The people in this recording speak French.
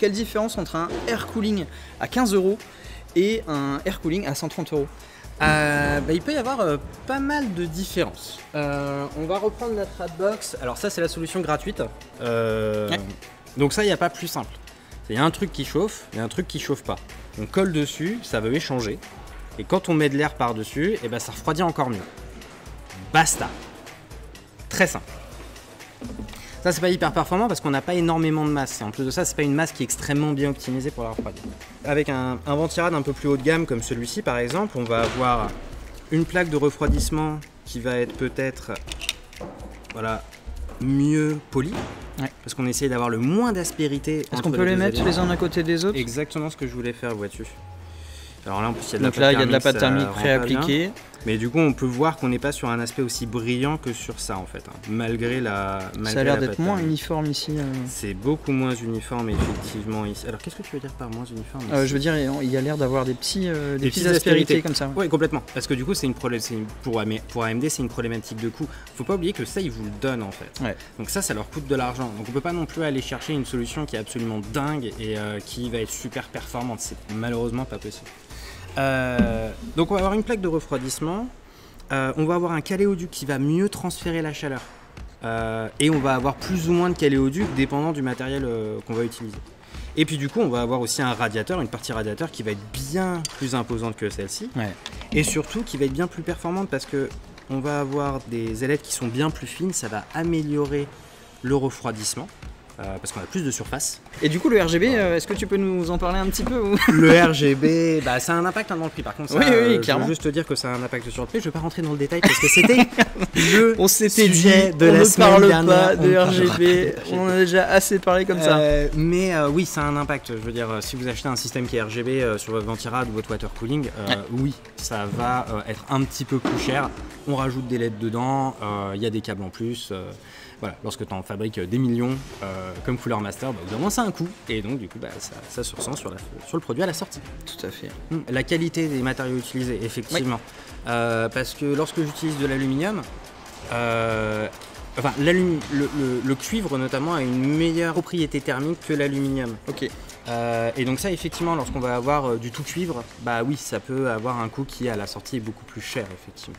quelle différence entre un air cooling à 15 € et un air cooling à 130 €? Il peut y avoir pas mal de différences. On va reprendre notre Adbox. Alors ça c'est la solution gratuite. Donc ça il n'y a pas plus simple. Il y a un truc qui chauffe et un truc qui chauffe pas. On colle dessus, ça va échanger. Et quand on met de l'air par-dessus, et ben ça refroidit encore mieux. Basta. Très simple. Ça c'est pas hyper performant parce qu'on n'a pas énormément de masse. Et en plus de ça, c'est pas une masse qui est extrêmement bien optimisée pour la refroidir. Avec un ventirad un peu plus haut de gamme comme celui-ci par exemple, on va avoir une plaque de refroidissement qui va être peut-être mieux polie. Ouais. Parce qu'on essaye d'avoir le moins d'aspérité. Est-ce qu'on peut les mettre les uns à côté des autres? Exactement ce que je voulais faire, vois-tu. Alors là en plus il y a de Donc la pâte là il y a de la pâte thermique thermique, pré-appliquée. Mais du coup on peut voir qu'on n'est pas sur un aspect aussi brillant que sur ça en fait, hein, malgré la Ça a l'air d'être moins uniforme ici. C'est beaucoup moins uniforme effectivement ici. Alors qu'est-ce que tu veux dire par moins uniforme je veux dire il y a l'air d'avoir des petites aspérités comme ça. Oui complètement, parce que du coup c'est pour AMD c'est une problématique de coût. Faut pas oublier que ça ils vous le donnent en fait. Ouais. Donc ça leur coûte de l'argent. Donc on peut pas non plus aller chercher une solution qui est absolument dingue et qui va être super performante. C'est malheureusement pas possible. Donc on va avoir une plaque de refroidissement, on va avoir un caléoduc qui va mieux transférer la chaleur et on va avoir plus ou moins de caléoduc dépendant du matériel qu'on va utiliser. Et puis du coup on va avoir aussi un radiateur, une partie radiateur qui va être bien plus imposante que celle-ci et surtout qui va être bien plus performante parce que on va avoir des ailettes qui sont bien plus fines, ça va améliorer le refroidissement. Parce qu'on a plus de surface. Et du coup le RGB, est-ce que tu peux nous en parler un petit peu ou... Le RGB, ça a un impact dans le prix par contre. Ça, oui, clairement. Je veux juste te dire que ça a un impact sur le prix. Je ne vais pas rentrer dans le détail parce que c'était le sujet de la semaine dernière. On ne parle pas de RGB, on en a déjà assez parlé comme ça. Mais oui, ça a un impact. Je veux dire, si vous achetez un système qui est RGB sur votre ventirad ou votre water cooling, oui, ça va être un petit peu plus cher. On rajoute des LED dedans, il y a des câbles en plus. Voilà, lorsque tu en fabriques des millions comme Cooler Master, au bout d'un moment ça a un coût et donc du coup ça se ressent sur le produit à la sortie. Tout à fait. La qualité des matériaux utilisés, effectivement. Parce que lorsque j'utilise de l'aluminium, le cuivre notamment a une meilleure propriété thermique que l'aluminium. Ok. Et donc ça effectivement lorsqu'on va avoir du tout cuivre, oui ça peut avoir un coût qui à la sortie est beaucoup plus cher effectivement.